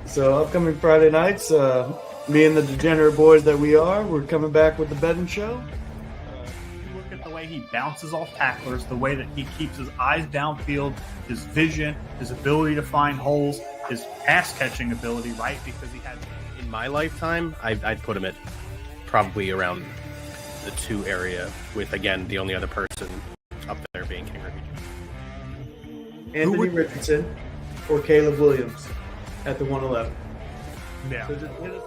So upcoming Friday nights, me and the degenerate boys that we are, we're coming back with the betting show. You look at the way he bounces off tacklers, the way that he keeps his eyes downfield, his vision, his ability to find holes, his pass catching ability, right? Because he has. In my lifetime, I'd put him at probably around the 2 area, with again the only other person up there being Henry. Anthony Richardson or Caleb Williams at the 111. Yeah. So just hit us.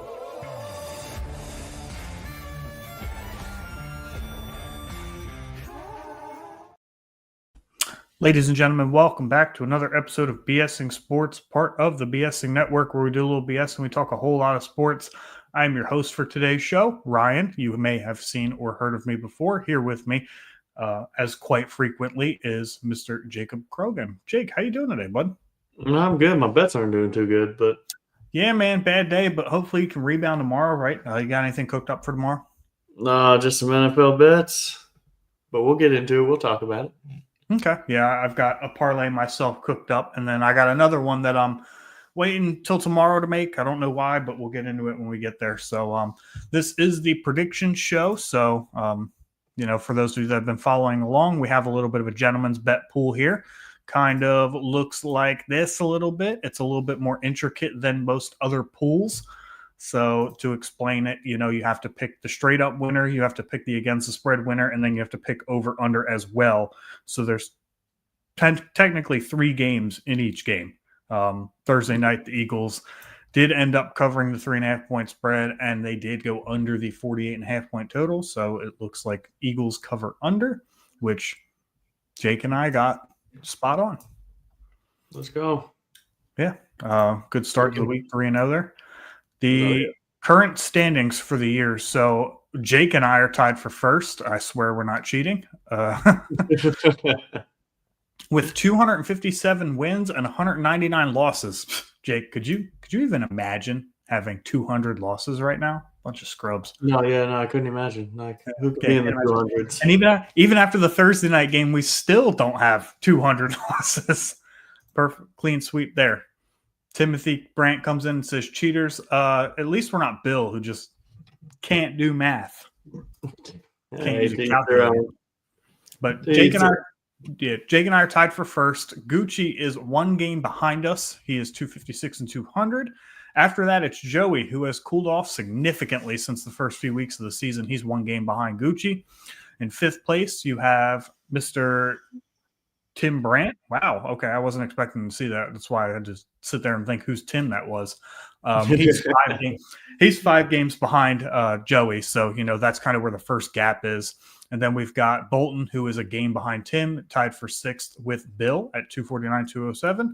Ladies and gentlemen, welcome back to another episode of BSing Sports, part of the BSing Network, where we do a little BS and we talk a whole lot of sports. I'm your host for today's show, Ryan. You may have seen or heard of me before. Here with me, as quite frequently, is Mr. Jacob Krogan. Jake, how you doing today, bud? I'm good. My bets aren't doing too good, but Yeah, man, bad day, but hopefully you can rebound tomorrow, right? You got anything cooked up for tomorrow? just some NFL bets. But we'll get into it. We'll talk about it. Okay. Yeah, I've got a parlay myself cooked up, and then I got another one that I'm waiting till tomorrow to make. I don't know why, but we'll get into it when we get there. So this is the prediction show. So, for those of you that have been following along, we have a little bit of a gentleman's bet pool here. Kind of looks like this a little bit. It's a little bit more intricate than most other pools. So to explain it, you have to pick the straight up winner, you have to pick the against the spread winner, and then you have to pick over under as well. So there's technically 3 games in each game. Thursday night, the Eagles did end up covering the 3.5 point spread, and they did go under the 48.5 point total. So it looks like Eagles cover under, which Jake and I got spot on. Let's go. Yeah. Good start to the week, 3-0 there. The current standings for the year. So Jake and I are tied for first. I swear we're not cheating. With 257 wins and 199 losses. Jake, could you even imagine having 200 losses right now? Bunch of scrubs. No, I couldn't imagine. Who could be in the 200s? And even after the Thursday night game, we still don't have 200 losses. Perfect, clean sweep there. Timothy Brandt comes in and says, cheaters. At least we're not Bill, who just can't do math. Can't use a calculator. But Jake and I are tied for first. Gucci is 1 game behind us. He is 256 and 200. After that, it's Joey, who has cooled off significantly since the first few weeks of the season. He's 1 game behind Gucci. In 5th place, you have Mr. Tim Brandt. Wow. Okay. I wasn't expecting to see that. That's why I had to sit there and think whose Tim that was. He's 5 games behind Joey. So, that's kind of where the first gap is. And then we've got Bolton, who is a game behind Tim, tied for 6th with Bill at 249, 207.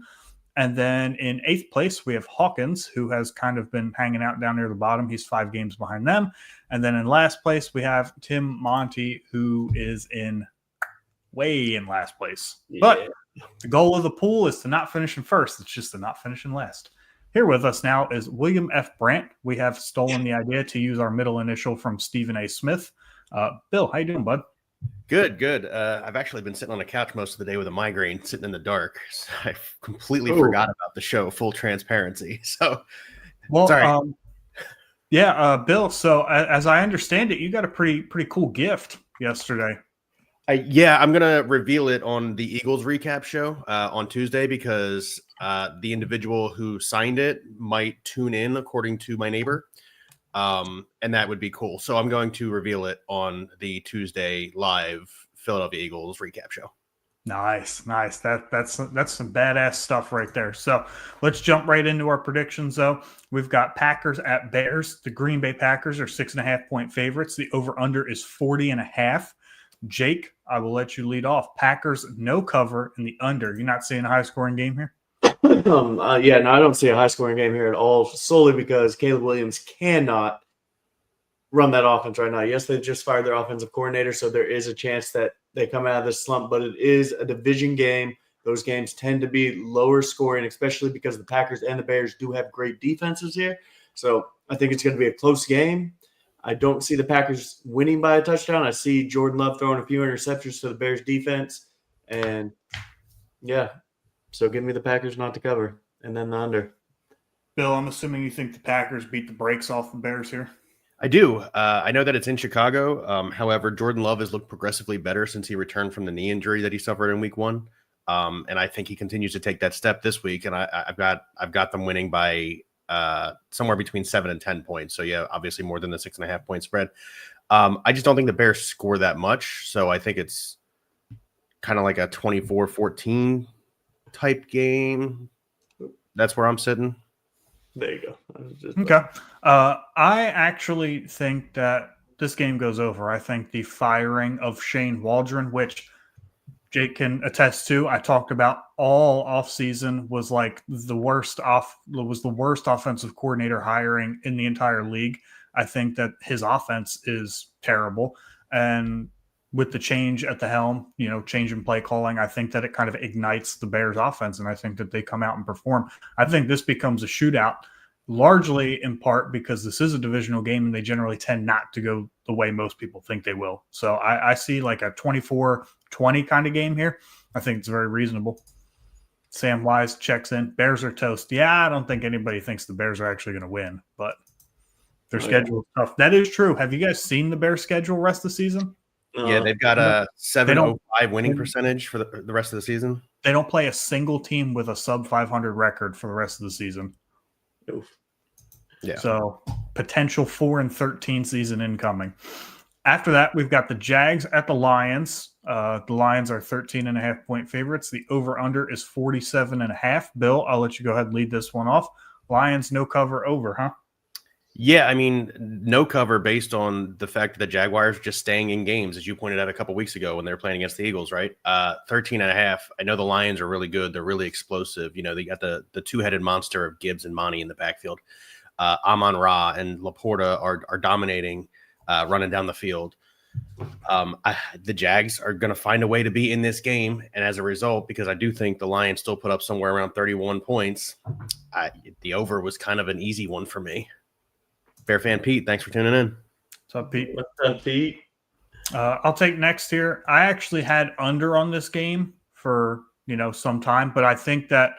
And then in 8th place, we have Hawkins, who has kind of been hanging out down near the bottom. He's 5 games behind them. And then in last place, we have Tim Monty, who is way in last place. Yeah. But the goal of the pool is to not finish in first. It's just to not finish in last. Here with us now is William F. Brandt. We have stolen the idea to use our middle initial from Stephen A. Smith. Bill, how you doing, bud? Good. I've actually been sitting on the couch most of the day with a migraine, sitting in the dark. So I completely forgot about the show, full transparency. So, sorry. Bill, so as I understand it, you got a pretty cool gift yesterday. I'm going to reveal it on the Eagles recap show on Tuesday because the individual who signed it might tune in, according to my neighbor. And that would be cool. So I'm going to reveal it on the Tuesday live Philadelphia Eagles recap show. Nice. That's some badass stuff right there. So let's jump right into our predictions, though. We've got Packers at Bears. The Green Bay Packers are 6.5 point favorites. The over-under is 40.5. Jake, I will let you lead off. Packers no cover in the under. You're not seeing a high-scoring game here? I don't see a high-scoring game here at all, solely because Caleb Williams cannot run that offense right now. Yes, they just fired their offensive coordinator, so there is a chance that they come out of this slump, but it is a division game. Those games tend to be lower scoring, especially because the Packers and the Bears do have great defenses here. So I think it's going to be a close game. I don't see the Packers winning by a touchdown. I see Jordan Love throwing a few interceptions to the Bears defense. And, so give me the Packers not to cover. and then the under. Bill, I'm assuming you think the Packers beat the brakes off the Bears here. I do. I know that it's in Chicago. However, Jordan Love has looked progressively better since he returned from the knee injury that he suffered in Week 1, and I think he continues to take that step this week. And I've got them winning by somewhere between 7 and 10 points. So yeah, obviously more than the 6.5 point spread. I just don't think the Bears score that much. So I think it's kind of like a 24-14 type game. That's where I'm sitting. There you go. I was just- Okay. I actually think that this game goes over. I think the firing of Shane Waldron, which Jake can attest to, I talked about all offseason, was like the worst offensive coordinator hiring in the entire league. I think that his offense is terrible. And with the change at the helm, change in play calling, I think that it kind of ignites the Bears offense. And I think that they come out and perform. I think this becomes a shootout, largely in part because this is a divisional game and they generally tend not to go the way most people think they will. So I see like a 24-20 kind of game here. I think it's very reasonable. Sam Wise checks in. Bears are toast. Yeah, I don't think anybody thinks the Bears are actually going to win, but their schedule is tough. That is true. Have you guys seen the Bears schedule rest of the season? Yeah, they've got a 705 winning percentage for the rest of the season. They don't play a single team with a sub 500 record for the rest of the season. Oof. Yeah. So potential 4-13 season incoming. After that, we've got the Jags at the Lions. The Lions are 13.5 point favorites. The over-under is 47.5. Bill, I'll let you go ahead and lead this one off. Lions, no cover over, huh? Yeah, I mean, no cover based on the fact that the Jaguars are just staying in games, as you pointed out a couple weeks ago when they were playing against the Eagles, right? 13.5. I know the Lions are really good. They're really explosive. They got the two-headed monster of Gibbs and Monty in the backfield. Amon-Ra and Laporta are dominating, running down the field. The Jags are going to find a way to be in this game, and as a result, because I do think the Lions still put up somewhere around 31 points, the over was kind of an easy one for me. Bear fan Pete, thanks for tuning in. What's up, Pete? What's up, Pete? I'll take next here. I actually had under on this game for some time, but I think that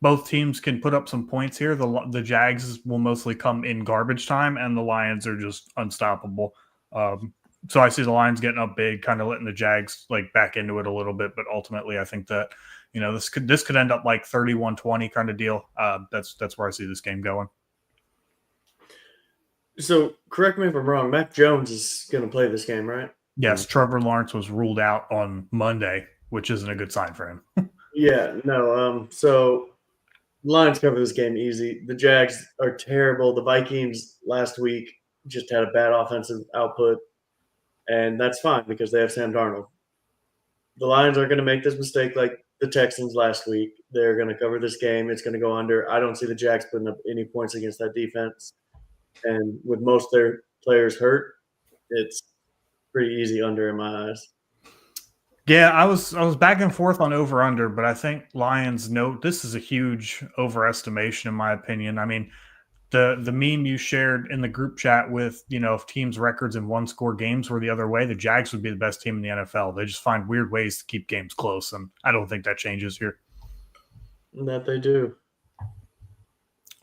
both teams can put up some points here. The Jags will mostly come in garbage time, and the Lions are just unstoppable. So I see the Lions getting up big, kind of letting the Jags back into it a little bit. But ultimately, I think that this could end up like 31-20 kind of deal. That's where I see this game going. So correct me if I'm wrong. Mac Jones is going to play this game, right? Yes, Trevor Lawrence was ruled out on Monday, which isn't a good sign for him. Yeah, no. So Lions cover this game easy. The Jags are terrible. The Vikings last week just had a bad offensive output, and that's fine because they have Sam Darnold. The Lions are going to make this mistake like the Texans last week. They're going to cover this game. It's going to go under. I don't see the Jags putting up any points against that defense. And with most of their players hurt, it's pretty easy under in my eyes. Yeah, I was back and forth on over under, but I think Lions know this is a huge overestimation in my opinion. I mean, the meme you shared in the group chat with if teams' records in one score games were the other way, the Jags would be the best team in the NFL. They just find weird ways to keep games close, and I don't think that changes here. That they do.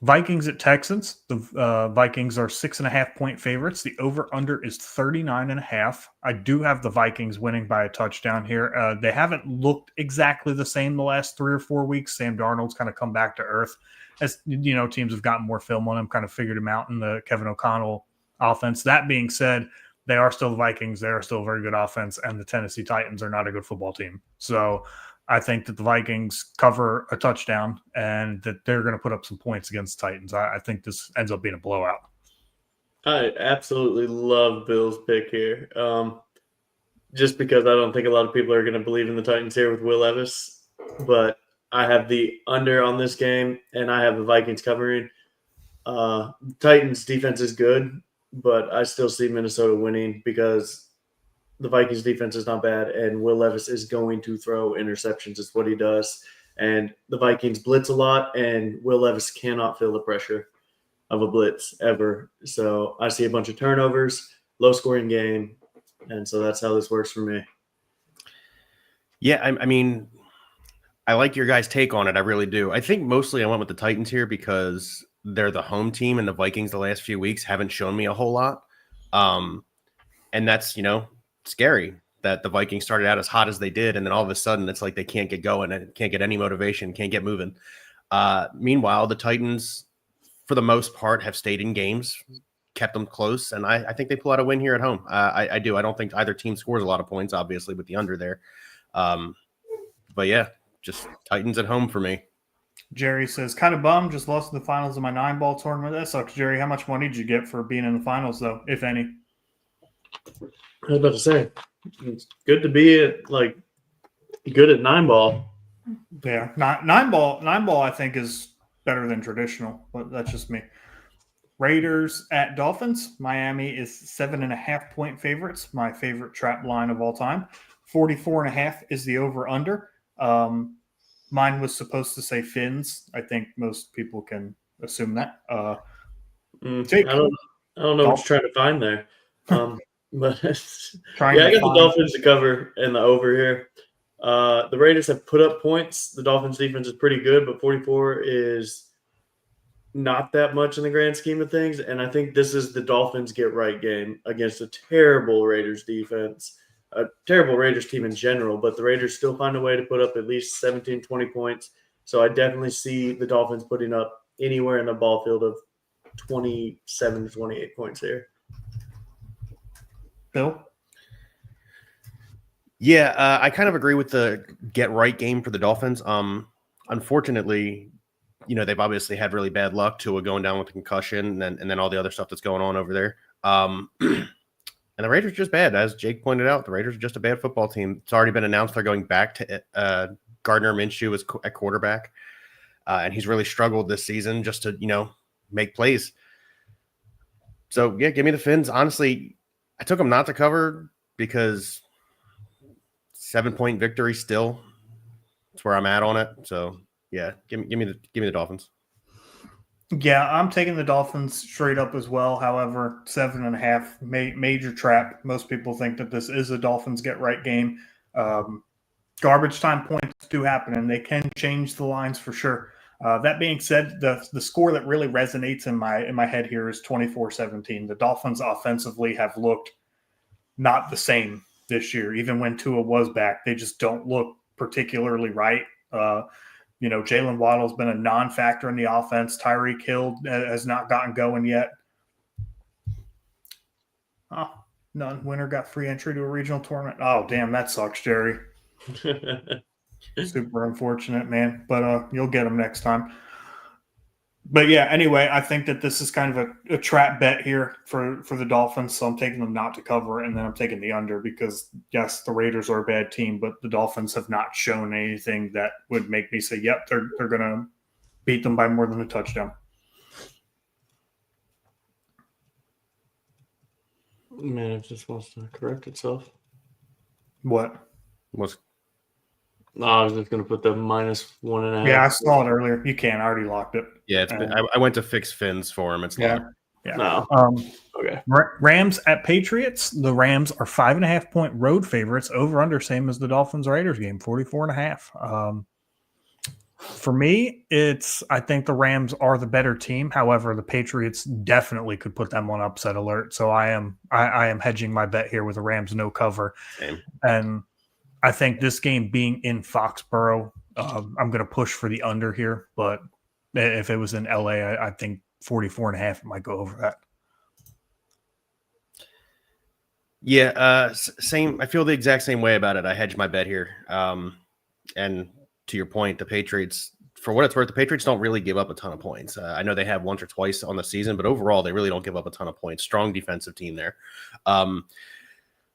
Vikings at Texans. The Vikings are 6.5 point favorites. The over-under is 39.5. I do have the Vikings winning by a touchdown here. They haven't looked exactly the same the last 3 or 4 weeks. Sam Darnold's kind of come back to earth. As teams have gotten more film on him, kind of figured him out in the Kevin O'Connell offense. That being said, they are still the Vikings. They are still a very good offense, and the Tennessee Titans are not a good football team. So I think that the Vikings cover a touchdown and that they're going to put up some points against the Titans. I think this ends up being a blowout. I absolutely love Bill's pick here. Just because I don't think a lot of people are going to believe in the Titans here with Will Levis. But I have the under on this game, and I have the Vikings covering. Titans defense is good, but I still see Minnesota winning because the Vikings defense is not bad, and Will Levis is going to throw interceptions. It's what he does. And the Vikings blitz a lot, and Will Levis cannot feel the pressure of a blitz ever. So I see a bunch of turnovers, low-scoring game, and so that's how this works for me. Yeah, I mean, I like your guys' take on it. I really do. I think mostly I went with the Titans here because they're the home team, and the Vikings the last few weeks haven't shown me a whole lot. And that's, scary that the Vikings started out as hot as they did, and then all of a sudden it's like they can't get going and can't get any motivation, can't get moving. Meanwhile, the Titans, for the most part, have stayed in games, kept them close, and I think they pull out a win here at home. I do. I don't think either team scores a lot of points, obviously, with the under there. But yeah, just Titans at home for me. Jerry says, kind of bummed, just lost in the finals of my 9-ball tournament. That sucks. Jerry, how much money did you get for being in the finals, though, if any? I was about to say, it's good to be good at 9-ball. Yeah, nine ball, I think, is better than traditional, but that's just me. Raiders at Dolphins. Miami is 7.5-point favorites. My favorite trap line of all time. 44.5 is the over/under. Mine was supposed to say Fins. I think most people can assume that. Jake, I don't know what you're trying to find there. But trying I to got the Dolphins to cover in the over here. The Raiders have put up points. The Dolphins defense is pretty good, but 44 is not that much in the grand scheme of things. And I think this is the Dolphins get right game against a terrible Raiders defense, a terrible Raiders team in general, but the Raiders still find a way to put up at least 17, 20 points. So I definitely see the Dolphins putting up anywhere in the ball field of 27 to 28 points here. Bill? Yeah, I kind of agree with the get right game for the Dolphins. Unfortunately, they've obviously had really bad luck. Tua going down with a concussion and then all the other stuff that's going on over there. And the Raiders are just bad. As Jake pointed out, the Raiders are just a bad football team. It's already been announced they're going back to Gardner Minshew as at quarterback. And he's really struggled this season just to, make plays. So, yeah, give me the Fins. Honestly, I took them not to cover because 7-point victory still. That's where I'm at on it. So, yeah, give me the Dolphins. Yeah, I'm taking the Dolphins straight up as well. However, 7.5 major trap. Most people think that this is a Dolphins get right game. Garbage time points do happen, and they can change the lines for sure. That being said, the score that really resonates in my head here is 24-17. The Dolphins offensively have looked not the same this year. Even when Tua was back, they just don't look particularly right. Jalen Waddle's been a non-factor in the offense. Tyreek Hill has not gotten going yet. Oh, none. Winner got free entry to a regional tournament. Oh, damn, that sucks, Jerry. Super unfortunate, man. But you'll get them next time. But yeah, anyway, I think that this is kind of a trap bet here for the Dolphins. So I'm taking them not to cover, and then I'm taking the under because, yes, the Raiders are a bad team, but the Dolphins have not shown anything that would make me say, yep, they're going to beat them by more than a touchdown. Man, it just wants to correct itself. What? No, I was just going to put the -1.5. Yeah, I saw it earlier. You can. I already locked it. Yeah, I went to fix Fins for him. It's yeah. locked. Yeah. No. Okay. Rams at Patriots. The Rams are 5.5-point road favorites. Over under same as the Dolphins Raiders game, 44.5. For me, I think the Rams are the better team. However, the Patriots definitely could put them on upset alert. So I am hedging my bet here with the Rams no cover. Same. And I think this game being in Foxborough, I'm going to push for the under here. But if it was in LA, I think 44.5 might go over that. Yeah, same. I feel the exact same way about it. I hedged my bet here. And to your point, the Patriots, for what it's worth, the Patriots don't really give up a ton of points. I know they have once or twice on the season, but overall, they really don't give up a ton of points. Strong defensive team there.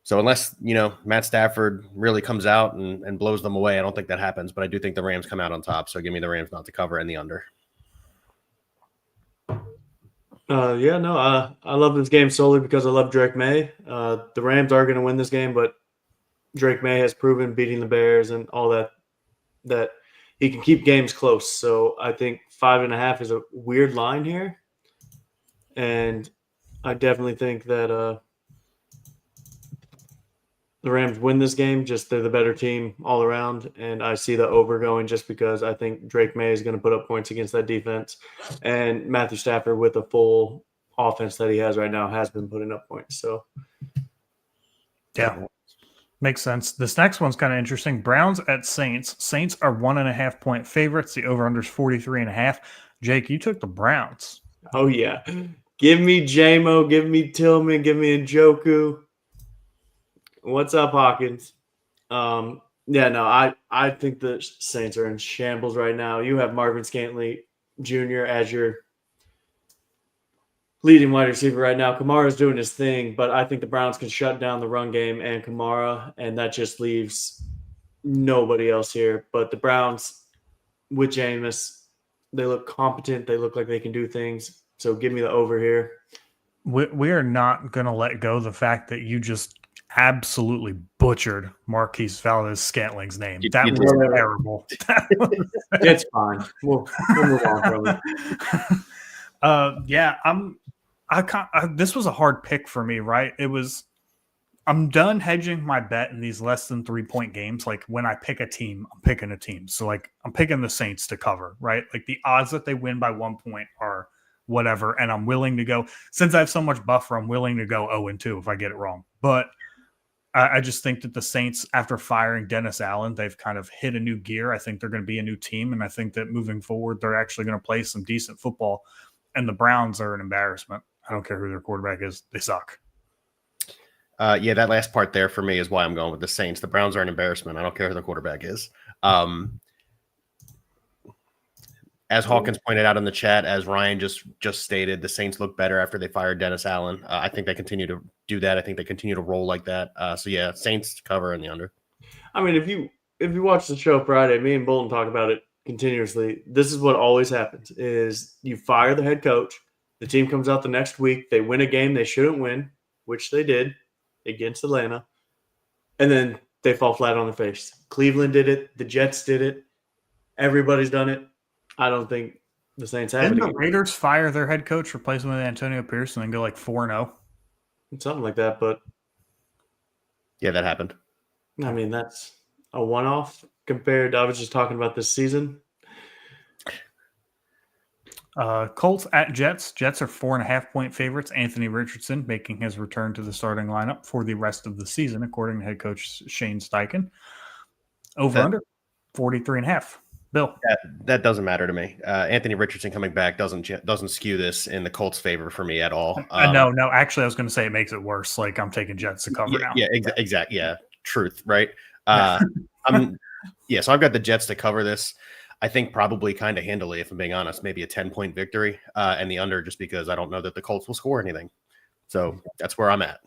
So unless, Matt Stafford really comes out and blows them away, I don't think that happens. But I do think the Rams come out on top. So give me the Rams not to cover and the under. I love this game solely because I love Drake May. The Rams are going to win this game, but Drake May has proven beating the Bears and all that he can keep games close. So I think 5.5 is a weird line here. And I definitely think that the Rams win this game. Just they're the better team all around, and I see the over going just because I think Drake May is going to put up points against that defense, and Matthew Stafford with a full offense that he has right now has been putting up points. So Yeah, makes sense. This next one's kind of interesting. Browns at Saints. Saints are 1.5 point favorites. The over-under is 43.5. Jake, you took the Browns. oh yeah, give me JMO, give me Tillman, give me Njoku. What's up, Hawkins? Yeah, no, I think the Saints are in shambles right now. You have Marvin Scantling Jr. as your leading wide receiver right now. Kamara's doing his thing, but I think the Browns can shut down the run game and Kamara, and that just leaves nobody else here. But the Browns with Jameis, they look competent. They look like they can do things. So give me the over here. We are not going to let go of the fact that you just absolutely butchered Marquise Valdez-Scantling's name. That was terrible. It's fine. We'll move on from it. Yeah, this was a hard pick for me, right? I'm done hedging my bet in these less than 3 point games. Like when I pick a team, I'm picking a team. So like I'm picking the Saints to cover, right? Like the odds that they win by 1 point are whatever. And I'm willing to go, since I have so much buffer, I'm willing to go 0-2 if I get it wrong. But I just think that the Saints, after firing Dennis Allen, they've kind of hit a new gear. I think they're going to be a new team. And I think that moving forward, they're actually going to play some decent football. And the Browns are an embarrassment. I don't care who their quarterback is. They suck. Yeah, that last part there for me is why I'm going with the Saints. The Browns are an embarrassment. I don't care who the quarterback is. As Hawkins pointed out in the chat, as Ryan just stated, the Saints look better after they fired Dennis Allen. I think they continue to do that. I think they continue to roll like that. So yeah, Saints cover in the under. I mean, if you watch the show Friday, me and Bolton talk about it continuously. This is what always happens: is you fire the head coach, the team comes out the next week, they win a game they shouldn't win, which they did against Atlanta, and then they fall flat on their face. Cleveland did it. The Jets did it. Everybody's done it. I don't think the Saints have Didn't it. the Raiders fire their head coach, replace him with Antonio Pierce, and then go like 4-0? Something like that, but Yeah, that happened. I mean, that's a one-off compared. I was just talking about this season. Colts at Jets. Jets are 4.5 point favorites. Anthony Richardson making his return to the starting lineup for the rest of the season, according to head coach Shane Steichen. Over under 43.5. Bill, that doesn't matter to me. Anthony Richardson coming back doesn't skew this in the Colts' favor for me at all. No. Actually, I was going to say it makes it worse. Like I'm taking Jets to cover now. Yeah, exactly. Yeah, truth, right? So I've got the Jets to cover this. I think probably kind of handily, if I'm being honest, maybe a 10-point victory and the under, just because I don't know that the Colts will score anything. So that's where I'm at.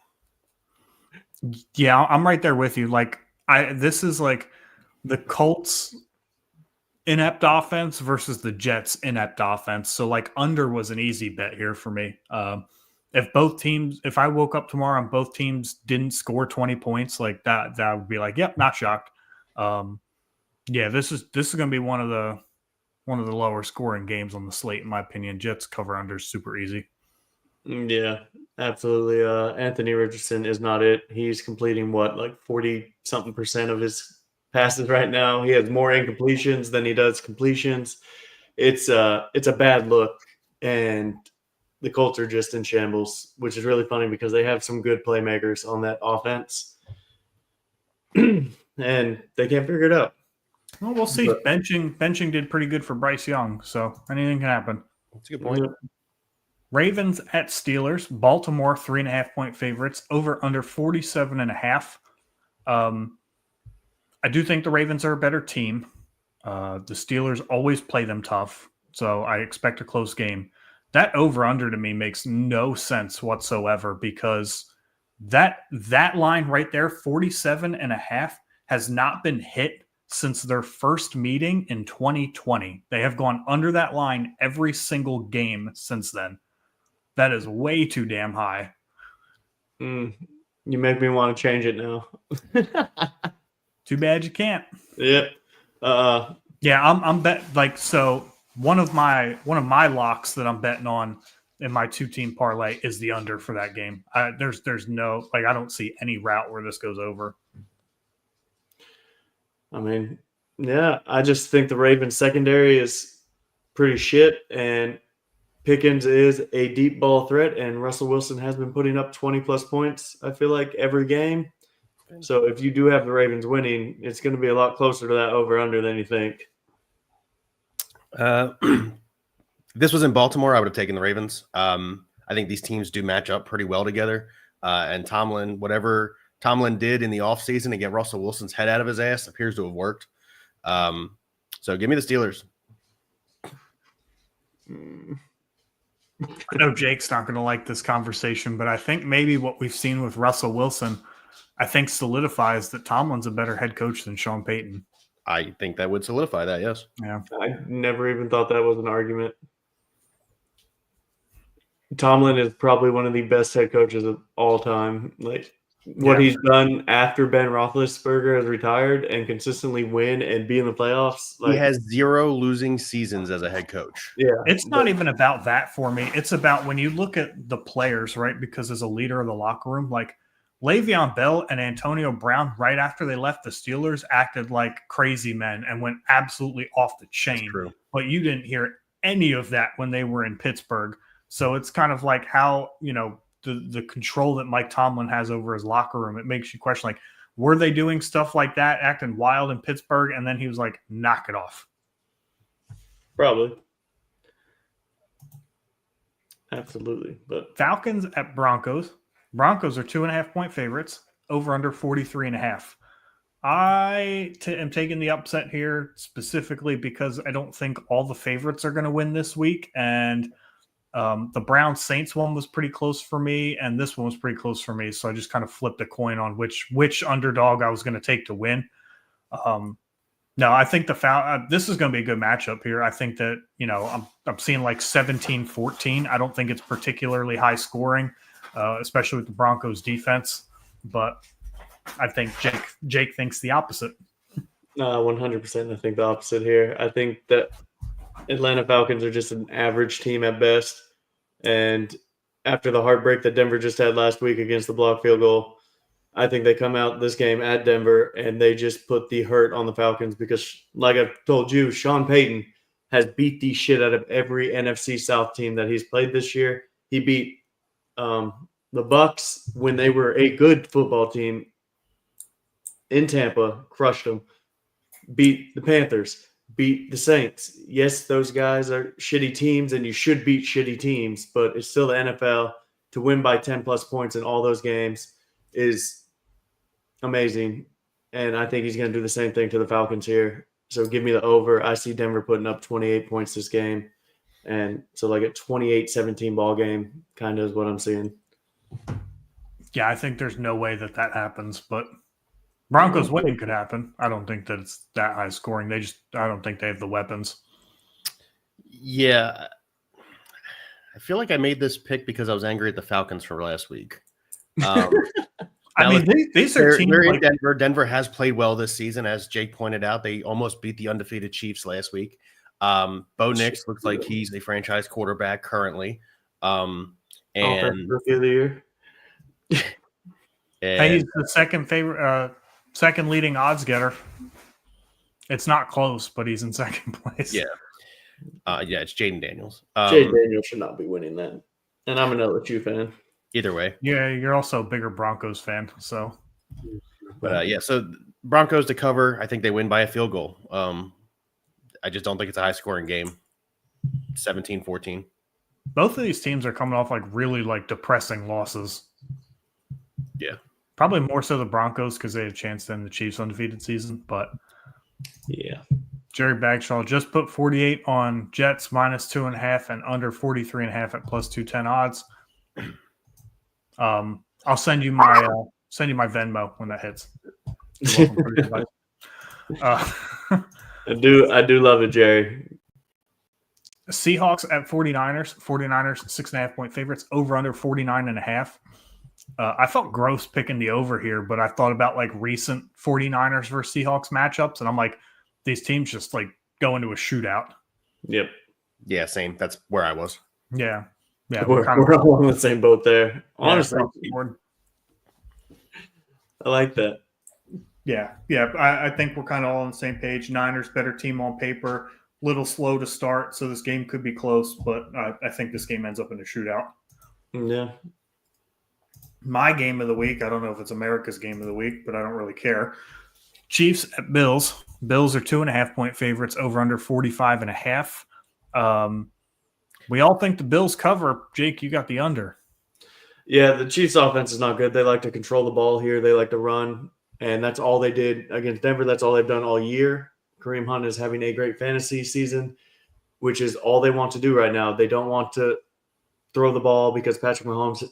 Yeah, I'm right there with you. Like this is like the Colts inept offense versus the Jets inept offense. So like under was an easy bet here for me. If I woke up tomorrow and both teams didn't score 20 points, like that would be like, yep, not shocked. Yeah, this is going to be one of the lower scoring games on the slate, in my opinion. Jets cover under super easy. Yeah, absolutely. Anthony Richardson is not it. He's completing like 40-something% of his passes right now. He has more incompletions than he does completions. It's a bad look, and the Colts are just in shambles, which is really funny because they have some good playmakers on that offense, and they can't figure it out. Well, we'll see. Benching did pretty good for Bryce Young, so anything can happen. That's a good point. Ravens at Steelers. Baltimore 3.5 point favorites. Over under 47.5. I do think the Ravens are a better team. The Steelers always play them tough, so I expect a close game. That over under to me makes no sense whatsoever because that line right there, 47.5, has not been hit since their first meeting in 2020. They have gone under that line every single game since then. That is way too damn high. You make me want to change it now. Too bad you can't. Yep. Yeah, I'm bet like so. One of my locks that I'm betting on in my 2-team parlay is the under for that game. There's no, like, I don't see any route where this goes over. I mean, yeah, I just think the Ravens secondary is pretty shit, and Pickens is a deep ball threat, and Russell Wilson has been putting up 20-plus points, I feel like, every game. So if you do have the Ravens winning, it's going to be a lot closer to that over-under than you think. This was in Baltimore, I would have taken the Ravens. I think these teams do match up pretty well together. And Tomlin, whatever Tomlin did in the offseason to get Russell Wilson's head out of his ass appears to have worked. So give me the Steelers. I know Jake's not going to like this conversation, but I think maybe what we've seen with Russell Wilson, I think solidifies that Tomlin's a better head coach than Sean Payton. I think that would solidify that, yes. Yeah. I never even thought that was an argument. Tomlin is probably one of the best head coaches of all time. Like, what he's done after Ben Roethlisberger has retired and consistently win and be in the playoffs. Like, he has 0 losing seasons as a head coach. Yeah. It's not even about that for me. It's about when you look at the players, right? Because as a leader of the locker room, like Le'Veon Bell and Antonio Brown, right after they left the Steelers, acted like crazy men and went absolutely off the chain. True. But you didn't hear any of that when they were in Pittsburgh. So it's kind of like how, the control that Mike Tomlin has over his locker room. It makes you question, like, were they doing stuff like that, acting wild in Pittsburgh? And then he was like, knock it off. Probably. Absolutely. But Falcons at Broncos. Broncos are 2.5-point favorites, over under 43.5. I am taking the upset here specifically because I don't think all the favorites are going to win this week. And the Browns Saints one was pretty close for me, and this one was pretty close for me. So I just kind of flipped a coin on which underdog I was going to take to win. No, I think this is going to be a good matchup here. I think that, I'm seeing like 17-14. I don't think it's particularly high scoring, especially with the Broncos defense. But I think Jake thinks the opposite. 100%. I think the opposite here. I think that Atlanta Falcons are just an average team at best. And after the heartbreak that Denver just had last week against the block field goal, I think they come out this game at Denver and they just put the hurt on the Falcons because, like I've told you, Sean Payton has beat the shit out of every NFC South team that he's played this year. He beat the Bucs when they were a good football team in Tampa, crushed them, beat the Panthers, beat the Saints. Yes, those guys are shitty teams and you should beat shitty teams, but it's still the NFL. To win by 10-plus points in all those games is amazing. And I think he's going to do the same thing to the Falcons here. So give me the over. I see Denver putting up 28 points this game. And so like a 28-17 ball game kind of is what I'm seeing. Yeah, I think there's no way that happens, but Broncos winning could happen. I don't think that it's that high scoring. I don't think they have the weapons. Yeah. I feel like I made this pick because I was angry at the Falcons for last week. I mean, these are teams they're like in Denver. Denver has played well this season, as Jake pointed out. They almost beat the undefeated Chiefs last week. Bo Nix looks like he's a franchise quarterback currently. And Rookie of the year. he's the second leading odds getter. It's not close, but he's in second place. Yeah. It's Jaden Daniels. Jaden Daniels should not be winning that. And I'm an LSU fan. Either way. Yeah, you're also a bigger Broncos fan. So, But so Broncos to cover. I think they win by a field goal. I just don't think it's a high scoring game. 17-14. both of these teams are coming off like really like depressing losses. Yeah. Probably more so the Broncos because they had a chance to end the Chiefs' undefeated season. But yeah, Jerry Bagshaw just put 48 on Jets minus 2.5 and under 43.5 at plus 210 odds. I'll send you my Venmo when that hits. You're welcome for the advice. I do love it, Jerry. Seahawks at 49ers. 49ers 6.5-point favorites. Over under 49.5. I felt gross picking the over here, but I thought about like recent 49ers versus Seahawks matchups, and I'm like, these teams just like go into a shootout. Yep. Yeah, same. That's where I was. Yeah. Yeah, we're kind of all on the same boat there. Honestly, I like that. Yeah. I think we're kind of all on the same page. Niners better team on paper, little slow to start, so this game could be close, but I think this game ends up in a shootout. Yeah. My game of the week, I don't know if it's America's game of the week, but I don't really care. Chiefs at Bills. Bills are 2.5-point favorites, over under 45.5. We all think the Bills cover. Jake, you got the under. Yeah, the Chiefs' offense is not good. They like to control the ball here. They like to run, and that's all they did against Denver. That's all they've done all year. Kareem Hunt is having a great fantasy season, which is all they want to do right now. They don't want to throw the ball because Patrick Mahomes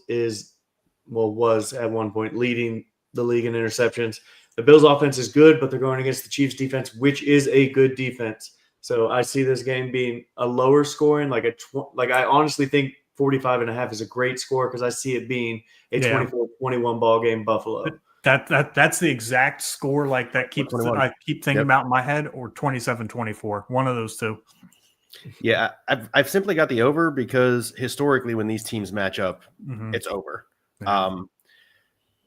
was at one point leading the league in interceptions. The Bills' offense is good, but they're going against the Chiefs' defense, which is a good defense. So I see this game being a lower scoring, I honestly think 45.5 is a great score because I see it being a 24-21 ball game, Buffalo. That's the exact score I keep thinking about in my head, or 27-24, one of those two. Yeah, I've simply got the over because historically when these teams match up, it's over. Yeah.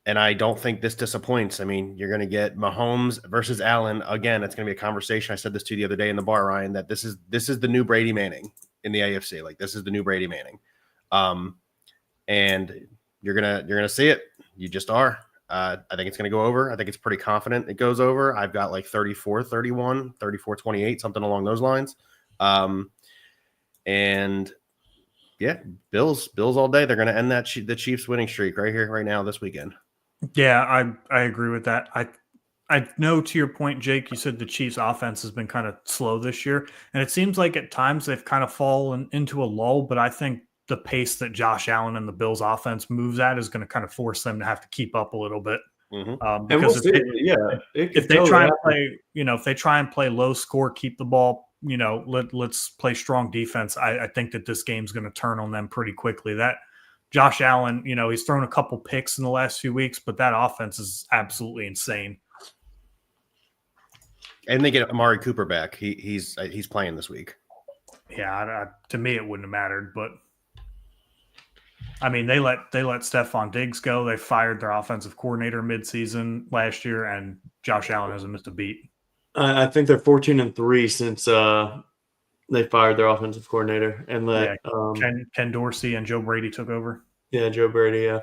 And I don't think this disappoints. I mean, you're going to get Mahomes versus Allen. Again, it's going to be a conversation. I said this to you the other day in the bar, Ryan, that this is the new Brady Manning in the AFC. This is the new Brady Manning. And you're gonna see it. You just are. I think it's going to go over. I think it's pretty confident it goes over. I've got 34-31, 34-28, something along those lines. And yeah, Bills all day. They're going to end the Chiefs winning streak right here, right now, this weekend. Yeah, I agree with that. I know, to your point, Jake, you said the Chiefs offense has been kind of slow this year, and it seems like at times they've kind of fallen into a lull, but I think the pace that Josh Allen and the Bills offense moves at is going to kind of force them to have to keep up a little bit. Because if they try and play, if they try and play low score, keep the ball, let's play strong defense. I think that this game's going to turn on them pretty quickly. That Josh Allen, he's thrown a couple picks in the last few weeks, but that offense is absolutely insane. And they get Amari Cooper back. He's playing this week. Yeah, to me it wouldn't have mattered, but I mean they let Stephon Diggs go. They fired their offensive coordinator midseason last year, and Josh Allen hasn't missed a beat. I think they're 14-3 since they fired their offensive coordinator and let Ken Dorsey and Joe Brady took over. Yeah, Joe Brady. Yeah.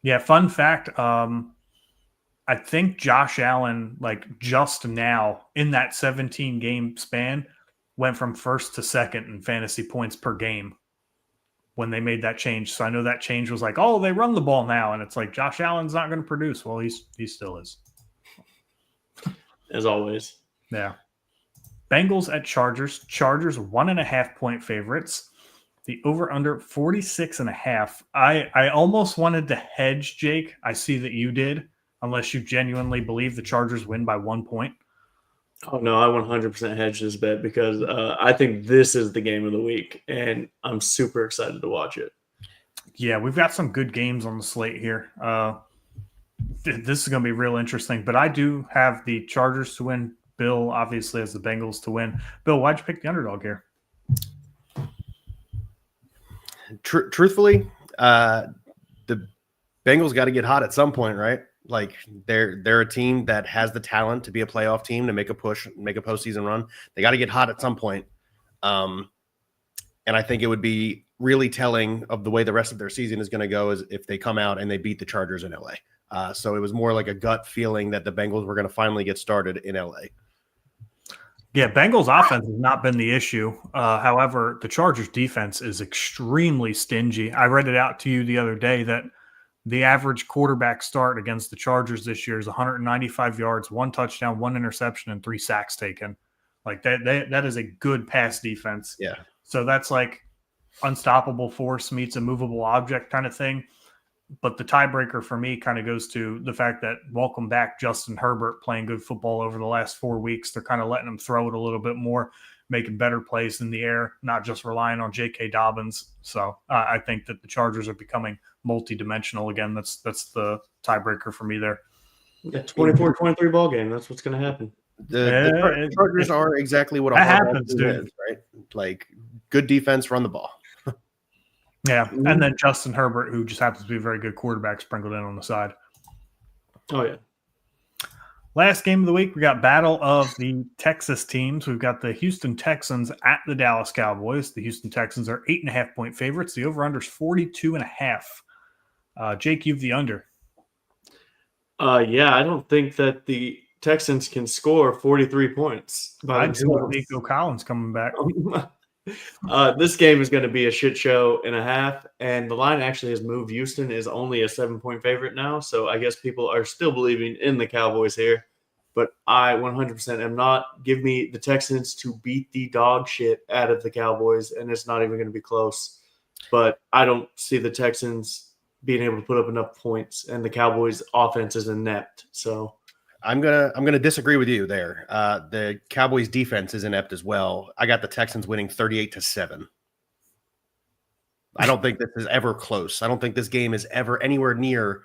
Yeah. Fun fact. I think Josh Allen, just now in that 17 game span, went from first to second in fantasy points per game when they made that change. So I know that change was they run the ball now, and it's Josh Allen's not going to produce. Well, he still is, as always. Yeah. Bengals at Chargers. Chargers 1.5-point favorites. The over under 46.5. I almost wanted to hedge, Jake. I see that you did, unless you genuinely believe the Chargers win by 1 point. Oh no, I 100% hedge this bet because I think this is the game of the week, and I'm super excited to watch it. Yeah, we've got some good games on the slate here. This is going to be real interesting, but I do have the Chargers to win. Bill obviously has the Bengals to win. Bill, why'd you pick the underdog here? Truthfully, the Bengals got to get hot at some point, right? They're a team that has the talent to be a playoff team, to make a push, make a postseason run. They got to get hot at some point. And I think it would be really telling of the way the rest of their season is going to go is if they come out and they beat the Chargers in LA. So it was more like a gut feeling that the Bengals were going to finally get started in LA. Yeah, Bengals offense has not been the issue. However, the Chargers defense is extremely stingy. I read it out to you the other day that the average quarterback start against the Chargers this year is 195 yards, 1 touchdown, 1 interception, and 3 sacks taken. That is a good pass defense. Yeah. So that's unstoppable force meets a movable object kind of thing. But the tiebreaker for me kind of goes to the fact that welcome back Justin Herbert, playing good football over the last 4 weeks. They're kind of letting him throw it a little bit more, making better plays in the air, not just relying on J.K. Dobbins. So I think that the Chargers are becoming multi-dimensional again. That's the tiebreaker for me there. Yeah, 24-23 ball game. That's what's going to happen. The Chargers are exactly what that happens, dude. Is, right? Good defense, run the ball. Yeah, Mhm. and then Justin Herbert, who just happens to be a very good quarterback, sprinkled in on the side. Oh yeah. Last game of the week, we got battle of the Texas teams. We've got the Houston Texans at the Dallas Cowboys. The Houston Texans are 8.5-point favorites. The over-under is 42.5. Jake, you've the under. Yeah, I don't think that the Texans can score 43 points by I'd go with themselves. Nico Collins coming back. This game is going to be a shit show and a half, and the line actually has moved. Houston is only a 7-point favorite now, so I guess people are still believing in the Cowboys here, but I 100% am not. Give me the Texans to beat the dog shit out of the Cowboys, and it's not even going to be close. But I don't see the Texans being able to put up enough points, and the Cowboys' offense is inept. So I'm gonna disagree with you there. The Cowboys defense is inept as well. I got the Texans winning 38-7. I don't think this is ever close. I don't think this game is ever anywhere near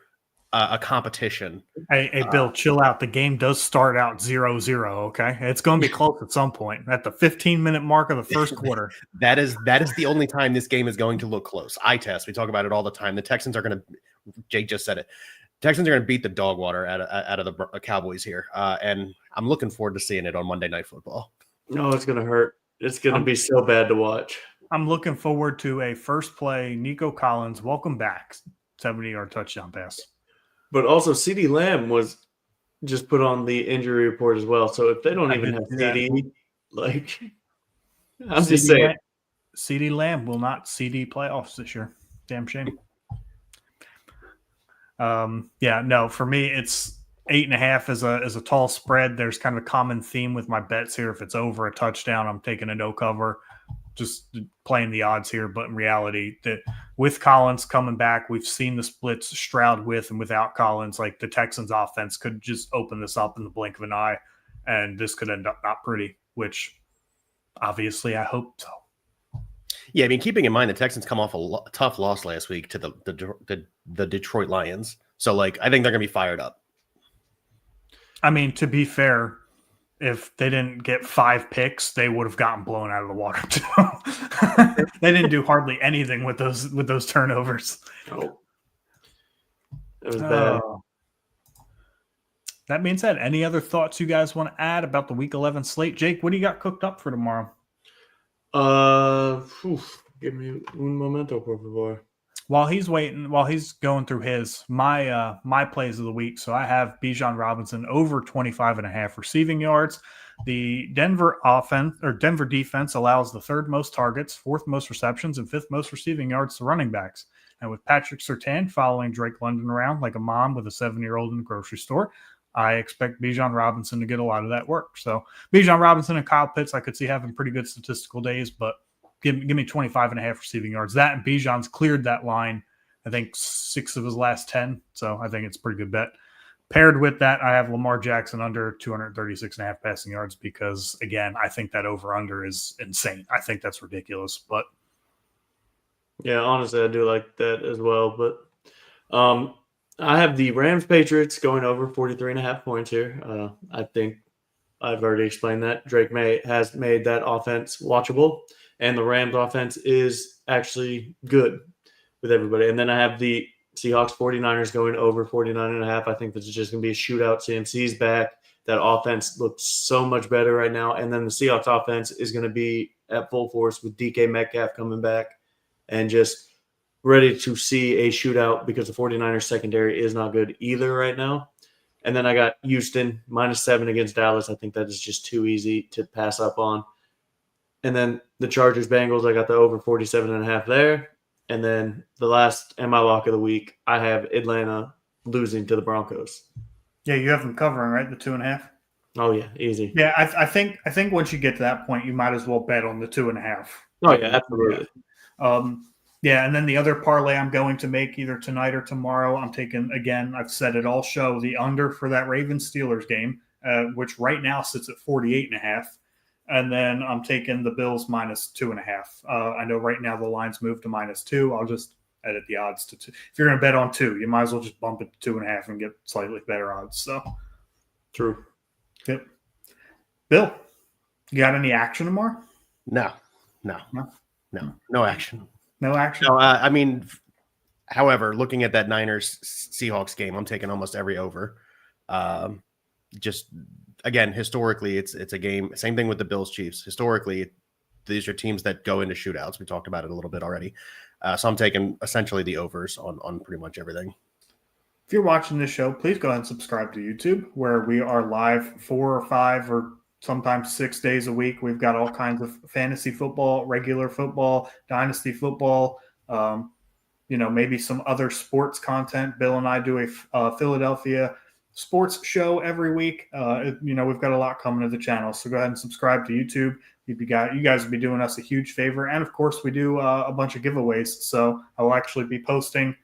a competition. Hey, Bill, chill out. The game does start out 0-0, okay? It's going to be close at some point. At the 15-minute mark of the first quarter. That is the only time this game is going to look close. Eye test. We talk about it all the time. The Texans are going to – Jake just said it. Texans are going to beat the dog water out of the Cowboys here. And I'm looking forward to seeing it on Monday Night Football. no, it's going to hurt. It's going to be so bad to watch. I'm looking forward to a first play Nico Collins, welcome back, 70-yard touchdown pass. But also, CeeDee Lamb was just put on the injury report as well. So if they don't even have CeeDee, like, I'm just saying. CeeDee Lamb will not CD playoffs this year. Damn shame. Yeah, no, for me, it's 8.5 is a tall spread. There's kind of a common theme with my bets here. If it's over a touchdown, I'm taking a no cover. Just playing the odds here, but in reality, with Collins coming back, we've seen the splits Stroud with and without Collins. Like the Texans' offense could just open this up in the blink of an eye, and this could end up not pretty. Which, obviously, I hope so. Yeah, I mean, keeping in mind the Texans come off a tough loss last week to the Detroit Lions, so like I think they're gonna be fired up. I mean, to be fair, if they didn't get 5 picks, they would have gotten blown out of the water too. They didn't do hardly anything with those turnovers. Oh, it was bad. That being said, any other thoughts you guys want to add about the Week 11 slate? Jake, what do you got cooked up for tomorrow? Give me un momento, por favor. While he's waiting, while he's going through my plays of the week, so I have Bijan Robinson over 25.5 receiving yards. The Denver defense allows the 3rd most targets, 4th most receptions, and 5th most receiving yards to running backs. And with Patrick Surtain following Drake London around like a mom with a 7-year-old in the grocery store, I expect Bijan Robinson to get a lot of that work. So Bijan Robinson and Kyle Pitts, I could see having pretty good statistical days, but give me 25.5 receiving yards. That and Bijan's cleared that line, I think 6 of his last 10. So I think it's a pretty good bet. Paired with that, I have Lamar Jackson under 236.5 passing yards because, again, I think that over-under is insane. I think that's ridiculous. But yeah, honestly, I do like that as well. But I have the Rams-Patriots going over 43.5 points here. I think I've already explained that. Drake May has made that offense watchable. And the Rams offense is actually good with everybody. And then I have the Seahawks 49ers going over 49.5. I think this is just going to be a shootout. CMC's back. That offense looks so much better right now. And then the Seahawks offense is going to be at full force with DK Metcalf coming back and just ready to see a shootout because the 49ers secondary is not good either right now. And then I got Houston -7 against Dallas. I think that is just too easy to pass up on. And then the Chargers Bengals, I got the over 47.5 there. And then the last and my lock of the week, I have Atlanta losing to the Broncos. yeah, you have them covering, right? The 2.5. Oh yeah, easy. Yeah, I think once you get to that point, you might as well bet on the 2.5. Oh yeah, absolutely. Yeah, and then the other parlay I'm going to make either tonight or tomorrow, I'm taking, again, I've said it all show, the under for that Ravens-Steelers game, which right now sits at 48.5. And then I'm taking the Bills -2.5. I know right now the line's moved to -2. I'll just edit the odds to 2. If you're going to bet on 2, you might as well just bump it to 2.5 and get slightly better odds. So, True. Yep. Bill, you got any action tomorrow? No action. No action. No, I mean, however, looking at that Niners Seahawks game, I'm taking almost every over. Just again, historically, it's a game. Same thing with the Bills Chiefs. Historically, these are teams that go into shootouts. We talked about it a little bit already. So I'm taking essentially the overs on pretty much everything. If you're watching this show, please go ahead and subscribe to YouTube, where we are live 4 or 5 or sometimes 6 days a week. We've got all kinds of fantasy football, regular football, dynasty football, maybe some other sports content. Bill and I do a Philadelphia sports show every week. We've got a lot coming to the channel, so go ahead and subscribe to YouTube. You guys would be doing us a huge favor. And of course, we do a bunch of giveaways. So I will actually be posting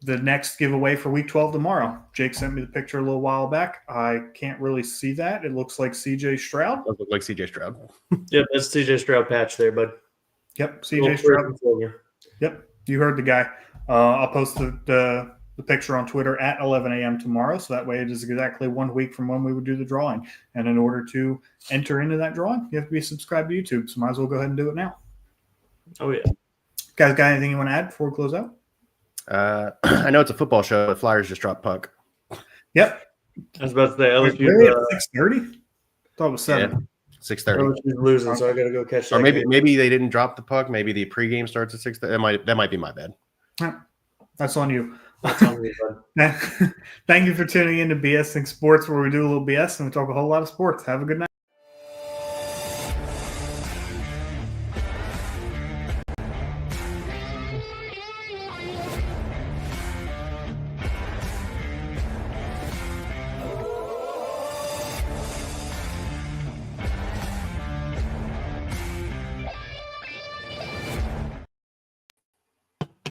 the next giveaway for week 12 tomorrow. Jake sent me the picture a little while back. I can't really see that. It looks like CJ Stroud. Does look like CJ Stroud. Yep, that's CJ Stroud patch there, bud. Yep, CJ Stroud. Stroud. Yep, you heard the guy. I'll post the picture on Twitter at 11 a.m. tomorrow. So that way it is exactly 1 week from when we would do the drawing. And in order to enter into that drawing, you have to be subscribed to YouTube. So might as well go ahead and do it now. Oh, yeah. Guys, got anything you want to add before we close out? I know it's a football show, but Flyers just dropped puck. Yep. I was about to say, LSU Really at 6:30? Thought it was 7. Yeah, 6:30. LSU's losing, so I got to go catch that. Or game. maybe they didn't drop the puck. Maybe the pregame starts at 6:30. That might be my bad. That's on you. That's on me, bud. Thank you for tuning in to BSing Sports, where we do a little BS and we talk a whole lot of sports. Have a good night.